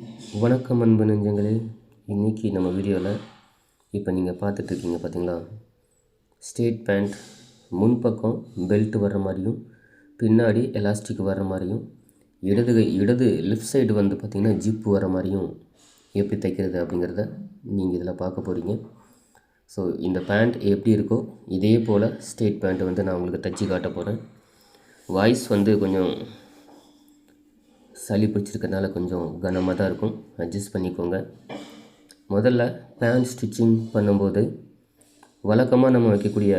வணக்கம் அன்பு நெஞ்சங்களே. இன்றைக்கி நம்ம வீடியோவில் இப்போ நீங்கள் பார்த்துட்ருக்கீங்க பார்த்தீங்களா, ஸ்ட்ரெயிட் பேண்ட் முன்பக்கம் பெல்ட் வர்ற மாதிரியும் பின்னாடி எலாஸ்டிக் வர்ற மாதிரியும் இடது லெஃப்ட் சைடு வந்து பார்த்திங்கன்னா ஜிப்பு வர மாதிரியும் எப்படி தைக்கிறது அப்படிங்கிறத நீங்கள் இதில் பார்க்க போகிறீங்க. ஸோ இந்த பேண்ட் எப்படி இருக்கோ இதே போல் ஸ்ட்ரெயிட் பேண்ட் வந்து நான் உங்களுக்கு தைச்சி காட்ட போகிறேன். வாய்ஸ் வந்து கொஞ்சம் சளி பிடிச்சிருக்கனால கொஞ்சம் கனமாக தான் இருக்கும், அட்ஜஸ்ட் பண்ணிக்கோங்க. முதல்ல பேண்ட் ஸ்டிச்சிங் பண்ணும்போது வழக்கமாக நம்ம வைக்கக்கூடிய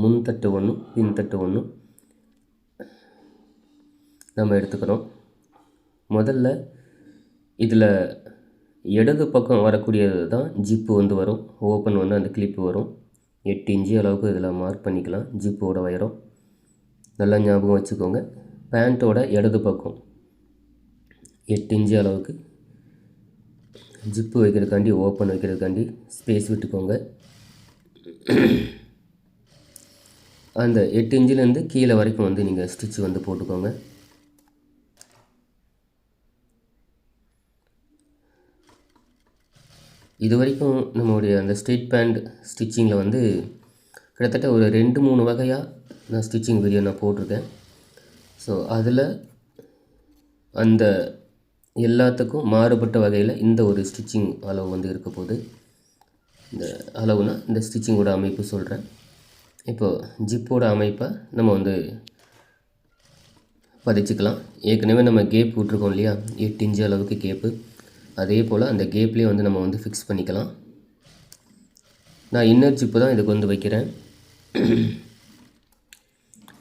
முன்தட்டு ஒன்று பின்தட்டு ஒன்று நம்ம எடுத்துக்கிறோம். முதல்ல இதில் இடது பக்கம் வரக்கூடியது தான் ஜிப்பு வந்து வரும், ஓப்பன் வந்து அந்த கிளிப்பு வரும். 8 இன்ச்சு அளவுக்கு இதில் மார்க் பண்ணிக்கலாம். ஜிப்போட உயரம் நல்லா ஞாபகம் வச்சுக்கோங்க. பேண்ட்டோட இடது பக்கம் 8 இன்ச்சு அளவுக்கு ஜிப்பு வைக்கிறதுக்காண்டி ஓப்பன் வைக்கிறதுக்காண்டி ஸ்பேஸ் விட்டுக்கோங்க. அந்த 8 இன்ச்சிலேருந்து கீழே வரைக்கும் வந்து நீங்கள் ஸ்டிச் வந்து போட்டுக்கோங்க. இது வரைக்கும் நம்மளுடைய அந்த ஸ்ட்ரெயிட் பேண்ட் ஸ்டிச்சிங்கில் வந்து கிட்டத்தட்ட ஒரு 2-3 வகையாக நான் ஸ்டிச்சிங் வீடியோ நான் போட்டிருக்கேன். ஸோ அதில் அந்த எல்லாத்துக்கும் மாறுபட்ட வகையில் இந்த ஒரு ஸ்டிச்சிங் அளவு வந்து இருக்க போகுது. இந்த அளவுனா இந்த ஸ்டிச்சிங்கோட அமைப்பு சொல்கிறேன். இப்போது ஜிப்போட அமைப்பை நம்ம வந்து பதிச்சுக்கலாம். ஏற்கனவே நம்ம கேப் விட்ருக்கோம் இல்லையா, 8 இன்ச்சு அளவுக்கு கேப்பு, அதே போல் அந்த கேப்லேயே வந்து நம்ம வந்து ஃபிக்ஸ் பண்ணிக்கலாம். நான் இன்னர் ஜிப்பு தான் இதுக்கு வந்து வைக்கிறேன்.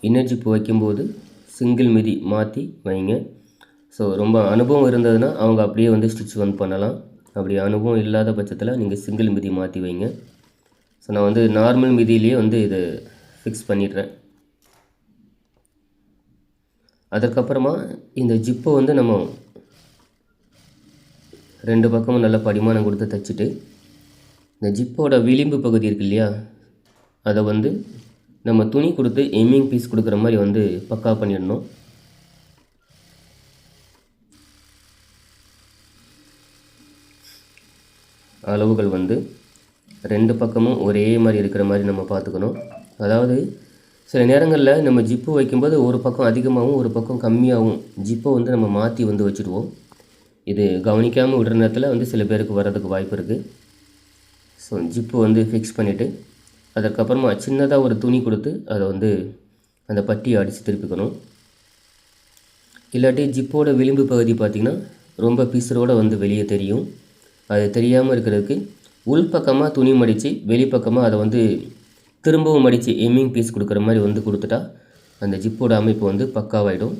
இன்னர் ஜிப்பு வைக்கும்போது சிங்கிள் மிதி மாற்றி வைங்க. ஸோ ரொம்ப அனுபவம் இருந்ததுன்னா அவங்க அப்படியே வந்து ஸ்டிச் வந்து பண்ணலாம். அப்படி அனுபவம் இல்லாத பட்சத்தில் நீங்கள் சிங்கிள் மிதி மாற்றி வைங்க. ஸோ நான் வந்து நார்மல் மிதியிலேயே வந்து இதை ஃபிக்ஸ் பண்ணிடுறேன். அதுக்கப்புறமா இந்த ஜிப்பை வந்து நம்ம 2 பக்கமும் நல்லா படிமானம் கொடுத்து தைச்சிட்டு இந்த ஜிப்போட விளிம்பு பகுதி இருக்கு இல்லையா, அதை வந்து நம்ம துணி கொடுத்து எம்மிங் பீஸ் கொடுக்குற மாதிரி வந்து பக்கா பண்ணிடணும். அளவுகள் வந்து 2 பக்கமும் ஒரே மாதிரி இருக்கிற மாதிரி நம்ம பார்த்துக்கணும். அதாவது சில நேரங்களில் நம்ம ஜிப்பு வைக்கும்போது ஒரு பக்கம் அதிகமாகவும் ஒரு பக்கம் கம்மியாகவும் ஜிப்பை வந்து நம்ம மாற்றி வந்து வச்சுடுவோம். இது கவனிக்காமல் விடுற நேரத்தில் வந்து சில பேருக்கு வர்றதுக்கு வாய்ப்பு இருக்குது. ஸோ ஜிப்பு வந்து ஃபிக்ஸ் பண்ணிவிட்டு அதுக்கப்புறமா சின்னதாக ஒரு துணி கொடுத்து அதை வந்து அந்த பட்டியை அடித்து திருப்பிக்கணும். இல்லாட்டி ஜிப்போட விளிம்பு பகுதி பார்த்திங்கன்னா ரொம்ப பிசுரோடு வந்து வெளியே தெரியும். அது தெரியாமல் இருக்கிறதுக்கு உள்பக்கமாக துணி மடித்து வெளிப்பக்கமாக அதை வந்து திரும்பவும் மடித்து எம்மிங் பீஸ் கொடுக்குற மாதிரி வந்து கொடுத்துட்டா அந்த ஜிப்போட அமைப்பு வந்து பக்காவாயிடும்.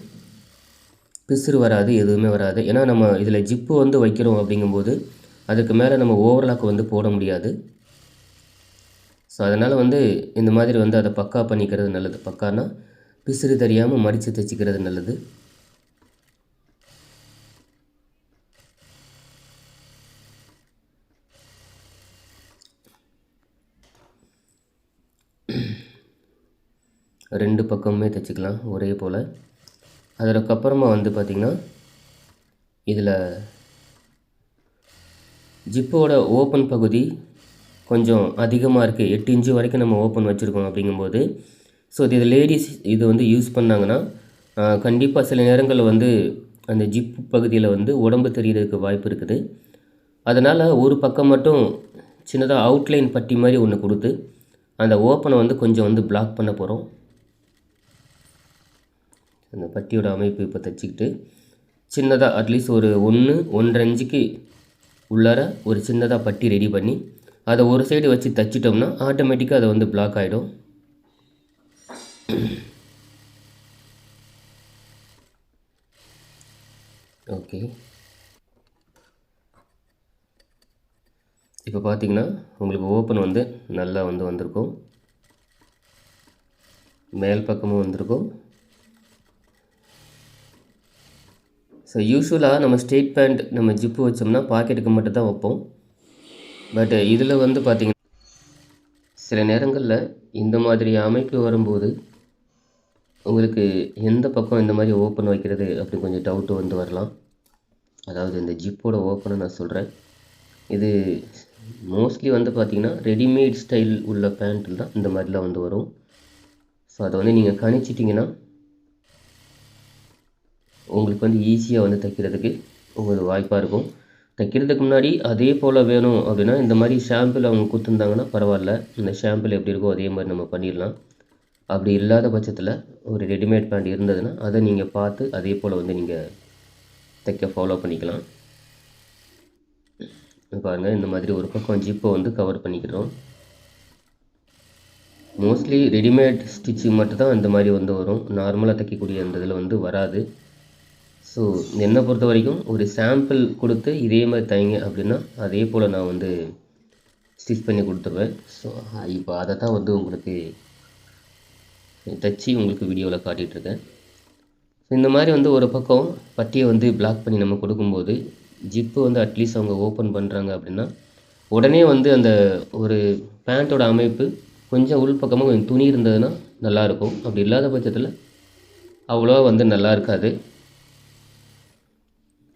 பிசுறு வராது, எதுவுமே வராது. ஏன்னா நம்ம இதில் ஜிப்பு வந்து வைக்கிறோம் அப்படிங்கும்போது அதுக்கு மேலே நம்ம ஓவர்லாக் வந்து போட முடியாது. ஸோ அதனால் வந்து இந்த மாதிரி வந்து அதை பக்கா பண்ணிக்கிறது நல்லது. பக்கானா பிசுறு தெரியாமல் மடித்து தைச்சிக்கிறது நல்லது. ரெண்டு பக்கமுமே தைச்சிக்கலாம் ஒரே போல். அதற்கப்புறமா வந்து பார்த்திங்கன்னா இதில் ஜிப்போட ஓப்பன் பகுதி கொஞ்சம் அதிகமாக இருக்குது. 8 இன்ச்சு வரைக்கும் நம்ம ஓப்பன் வச்சுருக்கோம் அப்படிங்கும்போது ஸோ இது லேடிஸ் இது வந்து யூஸ் பண்ணாங்கன்னா கண்டிப்பாக சில நேரங்களில் வந்து அந்த ஜிப்பு பகுதியில் வந்து உடம்பு தெரியறதுக்கு வாய்ப்பு இருக்குது. அதனால் ஒரு பக்கம் மட்டும் சின்னதாக அவுட்லைன் பட்டி மாதிரி ஒன்று கொடுத்து அந்த ஓப்பனை வந்து கொஞ்சம் வந்து பிளாக் பண்ண போகிறோம். அந்த பட்டியோட அமைப்பு இப்போ தைச்சிக்கிட்டு சின்னதாக அட்லீஸ்ட் ஒரு 1-1.5 இன்ச்சுக்கு உள்ளார ஒரு சின்னதாக பட்டி ரெடி பண்ணி அதை ஒரு சைடு வச்சு தைச்சிட்டோம்னா ஆட்டோமேட்டிக்காக அதை வந்து பிளாக் ஆகிடும். ஓகே, இப்போ பார்த்திங்கன்னா உங்களுக்கு ஓப்பன் வந்து நல்லா வந்து வந்திருக்கும், மேல் பக்கமும் வந்திருக்கும். ஸோ யூஸ்வலாக நம்ம ஸ்ட்ரெயிட் பேண்ட் நம்ம ஜிப்பு வச்சோம்னா பாக்கெட்டுக்கு மட்டும் தான் வைப்போம். பட் இதில் வந்து பார்த்திங்கன்னா சில நேரங்களில் இந்த மாதிரி அமைப்பு வரும்போது உங்களுக்கு எந்த பக்கம் இந்த மாதிரி ஓப்பன் வைக்கிறது அப்படி கொஞ்சம் டவுட்டு வந்து வரலாம். அதாவது இந்த ஜிப்போட ஓப்பனை நான் சொல்கிறேன். இது மோஸ்ட்லி வந்து பார்த்திங்கன்னா ரெடிமேட் ஸ்டைல் உள்ள பேண்ட்டில் தான் இந்த மாதிரிலாம் வந்து வரும். ஸோ அதை வந்து நீங்கள் கணிச்சிட்டிங்கன்னா உங்களுக்கு வந்து ஈஸியாக வந்து தைக்கிறதுக்கு உங்களுக்கு வாய்ப்பாக இருக்கும். தைக்கிறதுக்கு முன்னாடி அதே போல் வேணும் அப்படின்னா இந்த மாதிரி ஷாம்பிள் அவங்க கொடுத்துருந்தாங்கன்னா பரவாயில்ல. இந்த ஷாம்பிள் எப்படி இருக்கோ அதே மாதிரி நம்ம பண்ணிடலாம். அப்படி இல்லாத பட்சத்தில் ஒரு ரெடிமேட் பேண்ட் இருந்ததுன்னா அதை நீங்கள் பார்த்து அதே போல் வந்து நீங்கள் தைக்க ஃபாலோ பண்ணிக்கலாம். பாருங்கள், இந்த மாதிரி ஒரு பக்கம் ஜிப்பை வந்து கவர் பண்ணிக்கிறோம். மோஸ்ட்லி ரெடிமேட் ஸ்டிச்சிங் மட்டும்தான் இந்த மாதிரி வந்து வரும். நார்மலாக தைக்கக்கூடிய அந்த இதில் வந்து வராது. ஸோ என்னை பொறுத்த வரைக்கும் ஒரு சாம்பிள் கொடுத்து இதே மாதிரி தைங்க அப்படின்னா அதே போல் நான் வந்து ஸ்டிச் பண்ணி கொடுத்துருவேன். ஸோ இப்போ அதை தான் வந்து உங்களுக்கு தைச்சி உங்களுக்கு வீடியோவில் காட்டிகிட்ருக்கேன். இந்த மாதிரி வந்து ஒரு பக்கம் பட்டியை வந்து பிளாக் பண்ணி நம்ம கொடுக்கும்போது ஜிப்பு வந்து அட்லீஸ்ட் அவங்க ஓப்பன் பண்ணுறாங்க அப்படின்னா உடனே வந்து அந்த ஒரு பேண்ட்டோட அமைப்பு கொஞ்சம் உள் பக்கமாக கொஞ்சம் துணி இருந்ததுன்னா நல்லாயிருக்கும். அப்படி இல்லாத பட்சத்தில் அவ்வளோவா வந்து நல்லா இருக்காது.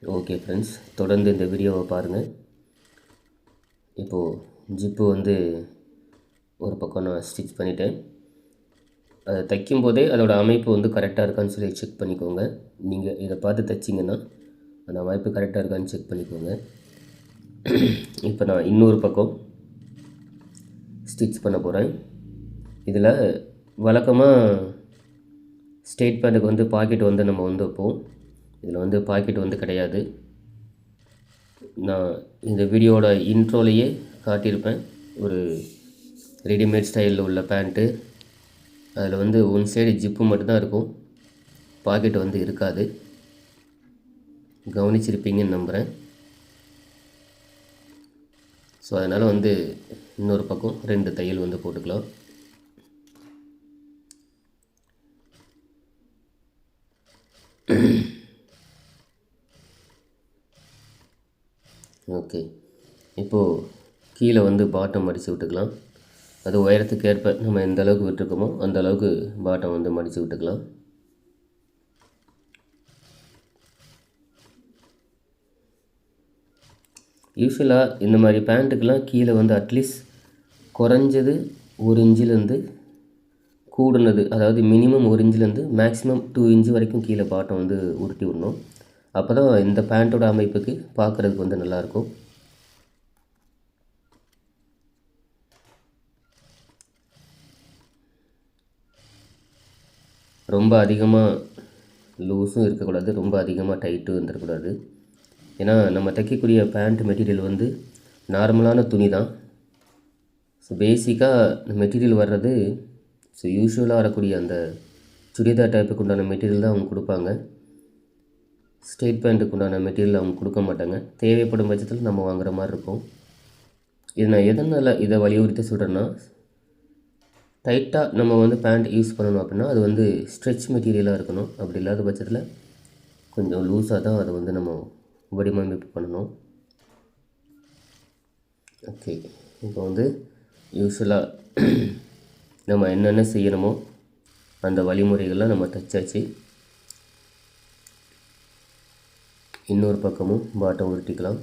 ஓகே ஃப்ரெண்ட்ஸ், தொடர்ந்து இந்த வீடியோவை பாருங்கள். இப்போது ஜிப்பு வந்து ஒரு பக்கம் நான் ஸ்டிச் பண்ணிட்டேன். அதை தைக்கும்போதே அதோடய அமைப்பு வந்து கரெக்டாக இருக்கான்னு சொல்லி செக் பண்ணிக்கோங்க. நீங்கள் இதை பார்த்து தைச்சிங்கன்னா அந்த அமைப்பு கரெக்டாக இருக்கான்னு செக் பண்ணிக்கோங்க. இப்போ நான் இன்னொரு பக்கம் ஸ்டிச் பண்ண போகிறேன். இதில் வழக்கமாக ஸ்ட்ரெயிட் பேண்ட்டுக்கு வந்து பாக்கெட் வந்து நம்ம வந்து வைப்போம். இதில் வந்து பாக்கெட் வந்து கிடையாது. நான் இந்த வீடியோவோட இன்ட்ரோலையே காட்டியிருப்பேன். ஒரு ரெடிமேட் ஸ்டைலில் உள்ள பேண்ட்டு, அதில் வந்து ஒன் சைடு ஜிப்பு மட்டும்தான் இருக்கும், பாக்கெட் வந்து இருக்காது. கவனிச்சிருப்பீங்கன்னு நம்புகிறேன். ஸோ அதனால் வந்து இன்னொரு பக்கம் 2 தையல் வந்து போட்டுக்கலாம். ஓகே, இப்போது கீழே வந்து பாட்டம் மடித்து விட்டுக்கலாம். அது உயரத்துக்கு ஏற்ப நம்ம எந்த அளவுக்கு விட்டுருக்கோமோ அந்த அளவுக்கு பாட்டம் வந்து மடித்து விட்டுக்கலாம். யூஸ்வலாக இந்த மாதிரி பேண்ட்டுக்கெலாம் கீழே வந்து அட்லீஸ்ட் குறைஞ்சது 1 இன்ச்சிலேருந்து கூடுனது, அதாவது மினிமம் 1 இன்ச்சிலேருந்து மேக்ஸிமம் 2 இன்ச்சு வரைக்கும் கீழே பாட்டம் வந்து உருட்டி விடணும். அப்போ தான் இந்த பேண்ட்டோட அமைப்புக்கு பார்க்குறதுக்கு வந்து நல்லாயிருக்கும். ரொம்ப அதிகமாக லூஸும் இருக்கக்கூடாது, ரொம்ப அதிகமாக டைட்டும் வந்துடக்கூடாது. ஏன்னா நம்ம தைக்கக்கூடிய பேண்ட் மெட்டீரியல் வந்து நார்மலான துணி தான். ஸோ பேசிக்காக மெட்டீரியல் வர்றது ஸோ யூஸ்வலாக வரக்கூடிய அந்த சுடிதார் டைப்புக்கு உண்டான மெட்டீரியல் தான் அவங்க கொடுப்பாங்க. ஸ்ட்ரெயிட் பேண்ட்டுக்கு உண்டான மெட்டீரியல் அவங்க கொடுக்க மாட்டாங்க. தேவைப்படும் பட்சத்தில் நம்ம வாங்குகிற மாதிரி இருக்கும். இது நான் எதனால் இதை வலியுறுத்தி சொல்கிறேன்னா, டைட்டாக நம்ம வந்து பேண்ட் யூஸ் பண்ணணும் அப்படின்னா அது வந்து ஸ்ட்ரெச் மெட்டீரியலாக இருக்கணும். அப்படி இல்லாத பட்சத்தில் கொஞ்சம் லூஸாக தான் அதை வந்து நம்ம வடிவமைப்பு பண்ணணும். ஓகே, இப்போ வந்து யூஸ்வலாக நம்ம என்னென்ன செய்யணுமோ அந்த வழிமுறைகள்லாம் நம்ம தைச்சாச்சு. இன்னொரு பக்கமும் பாட்டம் உருட்டிக்கலாம்.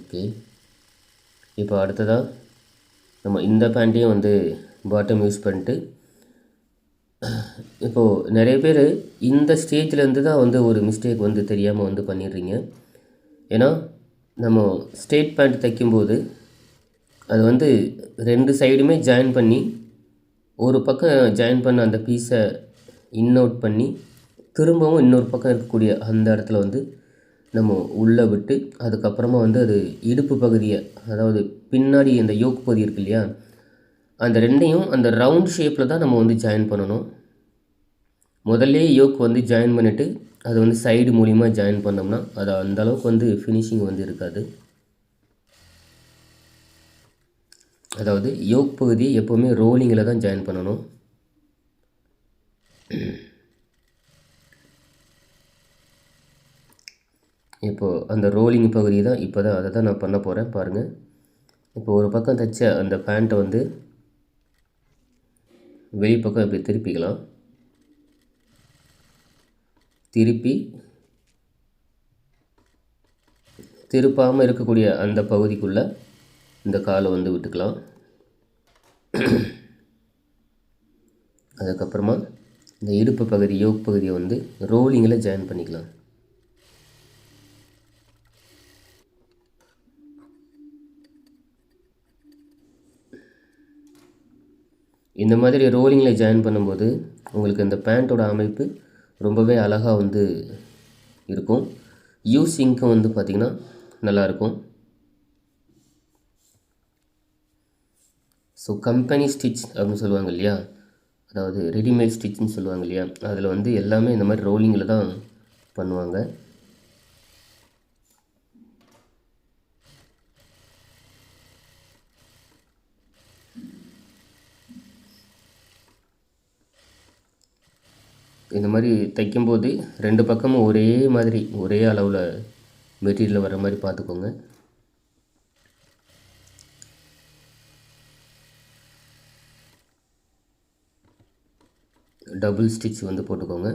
ஓகே, இப்போ அடுத்ததாக நம்ம இந்த பேண்ட்டையும் வந்து பாட்டம் யூஸ் பண்ணிட்டு, இப்போது நிறைய பேர் இந்த ஸ்டேஜ்லேருந்து தான் வந்து ஒரு மிஸ்டேக் வந்து தெரியாமல் வந்து பண்ணிடுறீங்க. ஏன்னா நம்ம ஸ்ட்ரெயிட் பேண்ட் தைக்கும்போது அது வந்து 2 சைடுமே ஜாயின் பண்ணி ஒரு பக்கம் ஜாயின் பண்ண அந்த பீஸை அவுட் பண்ணி திரும்பவும் இன்னொரு பக்கம் இருக்கக்கூடிய அந்த இடத்துல வந்து நம்ம உள்ளே விட்டு அதுக்கப்புறமா வந்து அது இடுப்பு பகுதியை, அதாவது பின்னாடி அந்த யோக் பகுதி இருக்கு இல்லையா, அந்த 2ஐயும் அந்த ரவுண்ட் ஷேப்பில் தான் நம்ம வந்து ஜாயின் பண்ணணும். முதல்ல யோக் வந்து ஜாயின் பண்ணிவிட்டு அது வந்து சைடு மூலிமா ஜாயின் பண்ணோம்னா அது அந்த அளவுக்கு வந்து ஃபினிஷிங் வந்து இருக்காது. அதாவது யோக் பகுதியை எப்போவுமே ரோலிங்கில் தான் ஜாயின் பண்ணணும். இப்போது அந்த ரோலிங் பகுதி தான் இப்போ தான் அதை தான் நான் பண்ண போகிறேன். பாருங்கள், இப்போ ஒரு பக்கம் தைச்ச அந்த பேண்ட்டை வந்து வெளிப்பக்கம் இப்படி திருப்பிக்கலாம். திருப்பி திருப்பாமல் இருக்கக்கூடிய அந்த பகுதிக்குள்ளே இந்த காலை வந்து விட்டுக்கலாம். அதுக்கப்புறமா இந்த இடுப்பு பகுதி யோக் பகுதியை வந்து ரோலிங்கில் ஜாயின் பண்ணிக்கலாம். இந்த மாதிரி ரோலிங்கில் ஜாயின் பண்ணும்போது உங்களுக்கு இந்த பேண்ட்டோட அமைப்பு ரொம்பவே அழகாக வந்து இருக்கும். யூஸிங்க்கும் வந்து பார்த்திங்கன்னா நல்லாயிருக்கும். ஸோ கம்பெனி ஸ்டிச் அப்படின்னு சொல்லுவாங்க இல்லையா, அதாவது ரெடிமேட் ஸ்டிச்னு சொல்லுவாங்க இல்லையா, அதில் வந்து எல்லாமே இந்த மாதிரி ரோலிங்கில் தான் பண்ணுவாங்க. இந்த மாதிரி தைக்கும்போது 2 பக்கமும் ஒரே மாதிரி ஒரே அளவில் மெட்டீரியல் வர மாதிரி பார்த்துக்கோங்க. டபுள் ஸ்டிச் வந்து போட்டுக்கோங்க.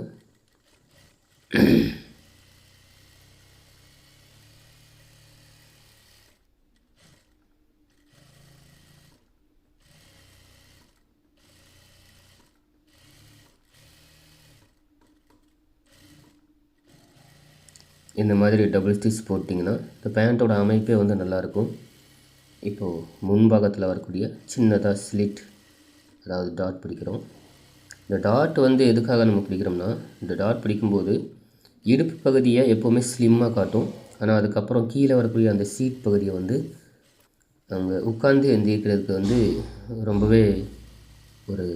இந்த மாதிரி டபுள் ஸ்டிச் போட்டிங்கன்னா இந்த பேண்ட்டோட அமைப்பே வந்து நல்லாயிருக்கும். இப்போது முன்பாகத்தில் வரக்கூடிய சின்னதாக ஸ்லிட், அதாவது டாட் பிடிக்கிறோம். இந்த டாட் வந்து எதுக்காக நம்ம பிடிக்கிறோம்னா, இந்த டாட் பிடிக்கும்போது இடுப்பு பகுதியை எப்போவுமே ஸ்லிம்மாக காட்டும். ஆனால் அதுக்கப்புறம் கீழே வரக்கூடிய அந்த சீட் பகுதியை வந்து அவங்க உட்காந்து எந்திரிக்கிறதுக்கு வந்து ரொம்பவே ஒரு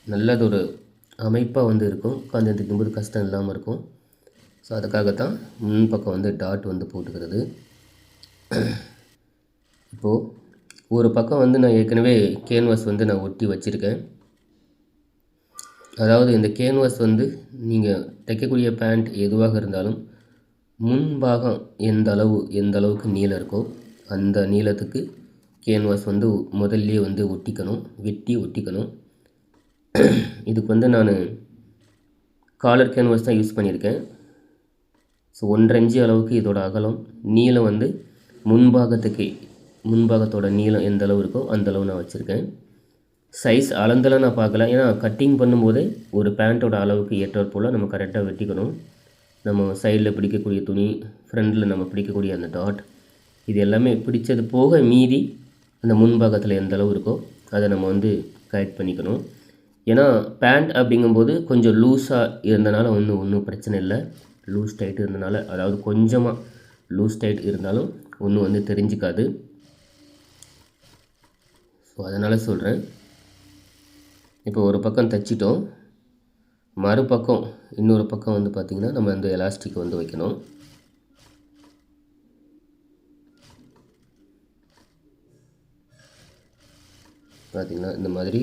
நல்லதொரு அமைப்பாக வந்து இருக்கும். உட்காந்து எந்திரிக்கும்போது கஷ்டம் இல்லாமல் இருக்கும். ஸோ அதுக்காகத்தான் முன்பக்கம் வந்து டாட் வந்து போட்டுக்கிறது. இப்போது ஒரு பக்கம் வந்து நான் ஏற்கனவே கேன்வாஸ் வந்து நான் ஒட்டி வச்சுருக்கேன். அதாவது இந்த கேன்வாஸ் வந்து நீங்கள் தைக்கக்கூடிய பேண்ட் எதுவாக இருந்தாலும் முன்பாகம் எந்த அளவுக்கு நீளம் இருக்கோ அந்த நீளத்துக்கு கேன்வாஸ் வந்து முதல்லையே வந்து ஒட்டிக்கணும். இதுக்கு வந்து நான் காலர் கேன்வாஸ் தான் யூஸ் பண்ணியிருக்கேன். ஸோ 1.5 இன்ச்சு அளவுக்கு இதோட அகலம், நீளம் வந்து முன்பாகத்தோட நீளம் எந்த அளவு இருக்கோ அந்த அளவு நான் வச்சுருக்கேன். சைஸ் அளந்தெல்லாம் நான் பார்க்கல, ஏன்னா கட்டிங் பண்ணும்போதே ஒரு பேண்ட்டோட அளவுக்கு ஏற்றாற் போல் நம்ம கரெக்டாக வெட்டிக்கணும். நம்ம சைடில் பிடிக்கக்கூடிய துணி, ஃப்ரண்டில் நம்ம பிடிக்கக்கூடிய அந்த டாட், இது எல்லாமே பிடிச்சது போக மீதி அந்த முன்பாகத்தில் எந்த அளவு இருக்கோ அதை நம்ம வந்து கரெக்ட் பண்ணிக்கணும். ஏன்னா பேண்ட் அப்படிங்கும்போது கொஞ்சம் லூஸாக இருந்தனால ஒன்றும் பிரச்சனை இல்லை. லூஸ் டைட் இருந்தனால, அதாவது கொஞ்சமாக லூஸ் டைட் இருந்தாலும் ஒன்றும் வந்து தெரிஞ்சிக்காது. ஸோ அதனால் சொல்கிறேன். இப்போ ஒரு பக்கம் தைச்சிட்டோம், மறுபக்கம் இன்னொரு பக்கம் வந்து பார்த்திங்கன்னா நம்ம அந்த எலாஸ்டிக் வந்து வைக்கணும். பார்த்திங்கன்னா இந்த மாதிரி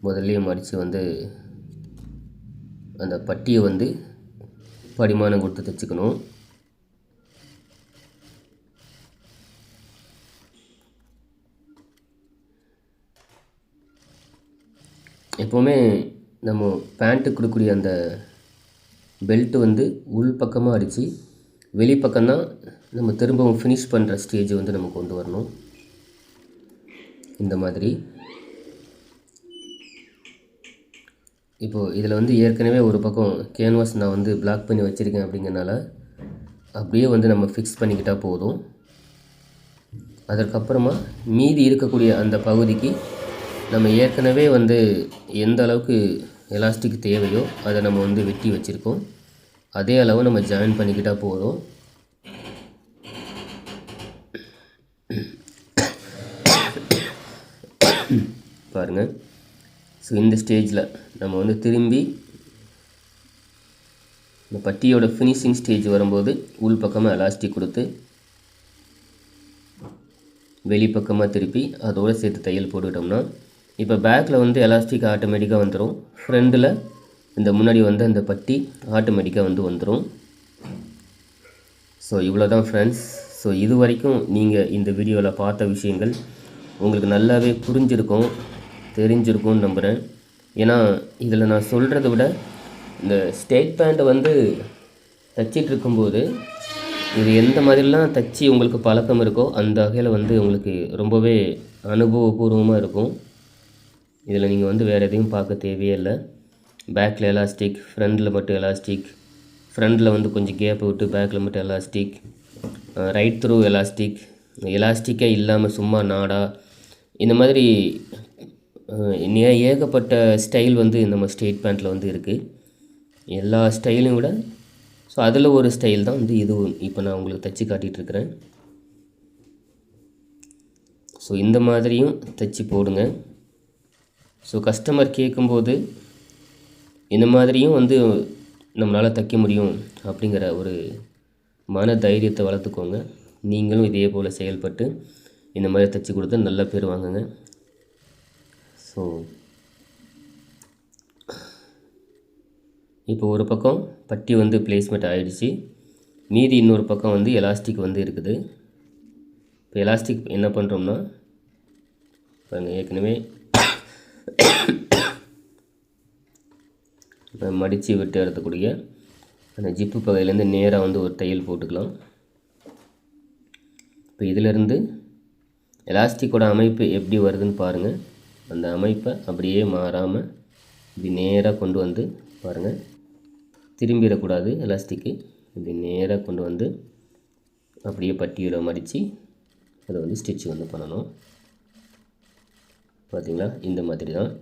முதல்லையே மடித்து வந்து அந்த பட்டியை வந்து படிமானம் கொடுத்து தைச்சிக்கணும். எப்போவுமே நம்ம பேண்ட்டுக்கு கொடுக்கக்கூடிய அந்த பெல்ட்டு வந்து உள் பக்கமாக அடித்து வெளிப்பக்கம்தான் நம்ம திரும்பவும் ஃபினிஷ் பண்ணுற ஸ்டேஜ் வந்து நம்ம கொண்டு வரணும். இந்த மாதிரி இப்போது இதில் வந்து ஏற்கனவே ஒரு பக்கம் கேன்வாஸ் நான் வந்து பிளாக் பண்ணி வச்சுருக்கேன். அப்படிங்கிறனால அப்படியே வந்து நம்ம ஃபிக்ஸ் பண்ணிக்கிட்டால் போதும். அதற்கப்புறமா மீதி இருக்கக்கூடிய அந்த பகுதிக்கு நம்ம ஏற்கனவே வந்து எந்த அளவுக்கு எலாஸ்டிக் தேவையோ அதை நம்ம வந்து வெட்டி வச்சுருக்கோம். அதே அளவு நம்ம ஜாயின் பண்ணிக்கிட்டால் போதும். பாருங்கள், ஸோ இந்த ஸ்டேஜில் நம்ம வந்து திரும்பி இந்த பட்டியோட ஃபினிஷிங் ஸ்டேஜ் வரும்போது உள் பக்கமாக எலாஸ்டிக் கொடுத்து வெளிப்பக்கமாக திருப்பி அதோடு சேர்த்து தையல் போட்டுக்கிட்டோம்னா இப்போ பேக்கில் வந்து எலாஸ்டிக் ஆட்டோமேட்டிக்காக வந்துடும். ஃப்ரண்டில் இந்த முன்னாடி வந்து அந்த பட்டி ஆட்டோமேட்டிக்காக வந்து வந்துடும். ஸோ இவ்வளோ தான் ஃப்ரெண்ட்ஸ். ஸோ இது வரைக்கும் நீங்கள் இந்த வீடியோவில் பார்த்த விஷயங்கள் உங்களுக்கு நல்லாவே புரிஞ்சிருக்கும், தெரிஞ்சிருக்கும்னு நம்புகிறேன். ஏன்னா இதில் நான் சொல்கிறத விட இந்த ஸ்டேட் பேண்ட்டை வந்து தைச்சிட்டு இருக்கும்போது இது எந்த மாதிரிலாம் தைச்சி உங்களுக்கு பழக்கம் இருக்கோ அந்த வகையில் வந்து உங்களுக்கு ரொம்பவே அனுபவபூர்வமாக இருக்கும். இதில் நீங்கள் வந்து வேறு எதையும் பார்க்க தேவையே இல்லை. பேக்கில் எலாஸ்டிக், ஃப்ரண்டில் மட்டும் எலாஸ்டிக், ஃப்ரண்டில் வந்து கொஞ்சம் கேப்பை விட்டு பேக்கில் மட்டும் எலாஸ்டிக், ரைட் த்ரூ எலாஸ்டிக், எலாஸ்டிக்கே இல்லாமல் சும்மா நாடா, இந்த மாதிரி ஏகப்பட்ட ஸ்டைல் வந்து நம்ம ஸ்ட்ரெயிட் பேண்ட்டில் வந்து இருக்குது. எல்லா ஸ்டைலையும் விட ஸோ அதில் ஒரு ஸ்டைல் தான் வந்து இது இப்போ நான் உங்களுக்கு தைச்சி காட்டிகிட்ருக்கிறேன். ஸோ இந்த மாதிரியும் தைச்சி போடுங்க. ஸோ கஸ்டமர் கேட்கும்போது இந்த மாதிரியும் வந்து நம்மளால் தைக்க முடியும் அப்படிங்கிற ஒரு மன தைரியத்தை வளர்த்துக்கோங்க. நீங்களும் இதே போல் செயல்பட்டு இந்த மாதிரி தைச்சி கொடுத்து நல்ல பேர் வாங்குங்க. ஸோ இப்போ ஒரு பக்கம் பட்டி வந்து பிளேஸ்மெண்ட் ஆகிடுச்சு, மீதி இன்னொரு பக்கம் வந்து எலாஸ்டிக் வந்து இருக்குது. இப்போ எலாஸ்டிக் என்ன பண்ணுறோம்னா பாருங்கள், ஏற்கனவே மடித்து விட்டு எடுக்கக்கூடிய அந்த ஜிப்பு பகுதியிலேருந்து நேராக வந்து ஒரு தையல் போட்டுக்கலாம். இப்போ இதிலேருந்து எலாஸ்டிக்கோட அமைப்பு எப்படி வருதுன்னு பாருங்கள். அந்த அமைப்பை அப்படியே மாறாமல் இப்படி நேராக கொண்டு வந்து பாருங்கள், திரும்பிடக்கூடாது. எலாஸ்டிக்கு இப்படி நேராக கொண்டு வந்து அப்படியே பட்டியோட மடித்து அதை வந்து ஸ்டிச் வந்து பண்ணணும். பார்த்திங்களா, இந்த மாதிரி தான்.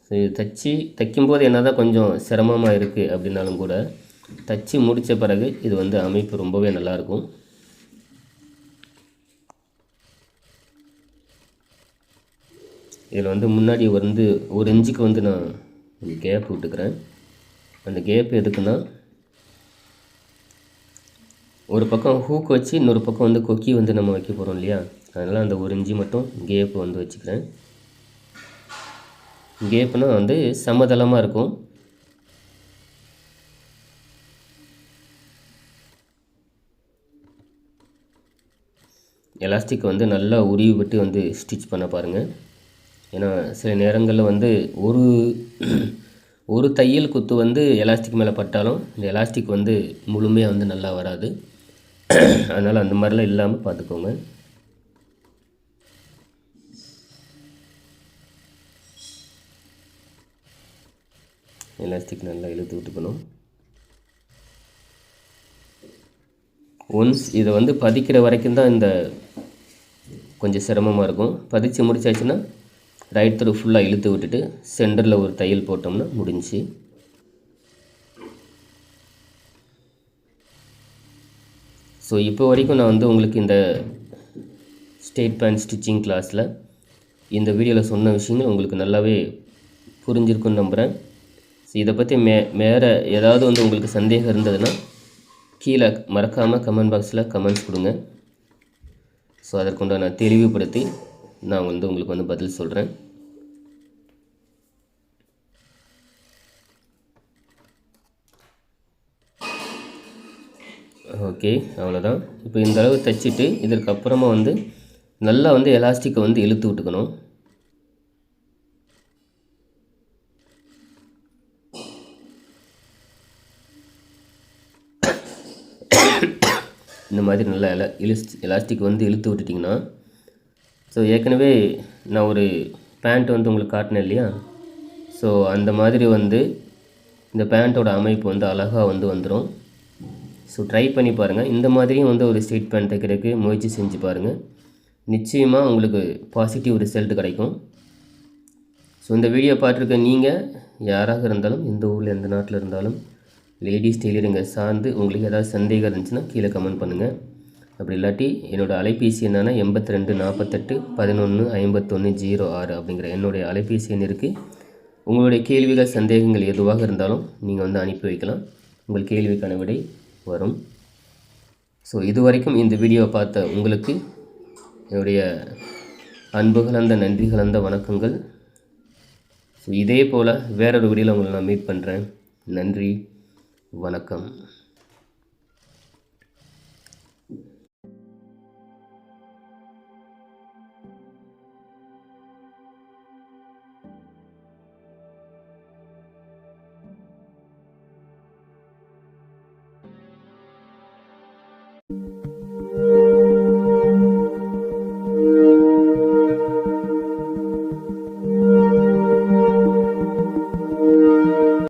ஸோ இது தைக்கும்போது என்ன தான் கொஞ்சம் சிரமமாக இருக்குது அப்படின்னாலும் கூட தைச்சி முடித்த பிறகு இது வந்து அமைப்பு ரொம்பவே நல்லாயிருக்கும். இதில் வந்து முன்னாடி வந்து ஒரு இன்ச்சுக்கு வந்து நான் கேப் விட்டுக்கிறேன். அந்த கேப் எதுக்குன்னா ஒரு பக்கம் ஹூக் வச்சு இன்னொரு பக்கம் வந்து கொக்கி வந்து நம்ம வைக்க போகிறோம் இல்லையா, அதனால் அந்த ஒரு இன்ச்சு மட்டும் கேப்பு வந்து வச்சுக்கிறேன். கேப்புனா வந்து சமதளமாக இருக்கும். எலாஸ்டிக் வந்து நல்லா உருவி விட்டு வந்து ஸ்டிச் பண்ண பாருங்கள். ஏன்னா சில நேரங்களில் வந்து ஒரு தையல் குத்து வந்து எலாஸ்டிக் மேலே பட்டாலும் இந்த எலாஸ்டிக் வந்து முழுமையாக வந்து நல்லா வராது. அதனால் அந்த மாதிரிலாம் இல்லாமல் பார்த்துக்கோங்க. எலாஸ்டிக் நல்லா இழுத்து விட்டுக்கணும். ஒன்ஸ் இதை வந்து பதிக்கிற வரைக்கும் தான் இந்த கொஞ்சம் சிரமமாக இருக்கும். பதிச்சு முடிச்சாச்சுன்னா ரைட் த்ரூ ஃபுல்லாக இழுத்து விட்டுட்டு சென்டரில் ஒரு தையல் போட்டோம்னா முடிஞ்சு. ஸோ இப்போ வரைக்கும் நான் வந்து உங்களுக்கு இந்த ஸ்ட்ரெயிட் பேண்ட் ஸ்டிச்சிங் கிளாஸில் இந்த வீடியோவில் சொன்ன விஷயங்கள் உங்களுக்கு நல்லாவே புரிஞ்சிருக்குன்னு நம்புகிறேன். ஸோ இதை பற்றி வேறு ஏதாவது வந்து உங்களுக்கு சந்தேகம் இருந்ததுன்னா கீழே மறக்காமல் கமெண்ட் பாக்ஸில் கமெண்ட்ஸ் கொடுங்க. ஸோ அதற்குண்டான நான் தெளிவுபடுத்தி நான் வந்து உங்களுக்கு வந்து பதில் சொல்கிறேன். ஓகே, அவ்வளோதான். இப்போ இந்த அளவு தைச்சிட்டு இதற்கப்புறமா வந்து நல்லா வந்து எலாஸ்டிக்கை வந்து இழுத்து விட்டுக்கணும். இந்த மாதிரி நல்லா எலாஸ்டிக் வந்து இழுத்து விட்டுட்டிங்கன்னா, ஸோ ஏற்கனவே நான் ஒரு பேண்ட் வந்து உங்களுக்கு காட்டினேன் இல்லையா, ஸோ அந்த மாதிரி வந்து இந்த பேண்ட்டோட அமைப்பு வந்து அழகாக வந்து வந்துடும். ஸோ ட்ரை பண்ணி பாருங்கள். இந்த மாதிரியும் வந்து ஒரு ஸ்ட்ரெயிட் பேண்ட் தைக்கிறதுக்கு முயற்சி செஞ்சு பாருங்கள். நிச்சயமாக உங்களுக்கு பாசிட்டிவ் ரிசல்ட் கிடைக்கும். ஸோ இந்த வீடியோ பார்த்துருக்க நீங்கள் யாராக இருந்தாலும், எந்த ஊரில் எந்த நாட்டில் இருந்தாலும், லேடிஸ் டெய்லரிங்கை சார்ந்து உங்களுக்கு ஏதாவது சந்தேகம் இருந்துச்சுன்னா கீழே கமெண்ட் பண்ணுங்கள். அப்படி இல்லாட்டி என்னோடய அலைபேசி என்னன்னா 82 48 11 51 06 அப்படிங்கிற என்னுடைய அலைபேசி எண் இருக்குது. உங்களுடைய கேள்விகள் சந்தேகங்கள் எதுவாக இருந்தாலும் நீங்கள் வந்து அனுப்பி வைக்கலாம். உங்கள் கேள்விக்கான விடை வரும். ஸோ இது வரைக்கும் இந்த வீடியோவை பார்த்த உங்களுக்கு என்னுடைய அன்பு கலந்த நன்றி கலந்த வணக்கங்கள். ஸோ இதே போல் வேறொரு வீடியோவில் உங்களை நான் மீட் பண்ணுறேன். நன்றி, வணக்கம்.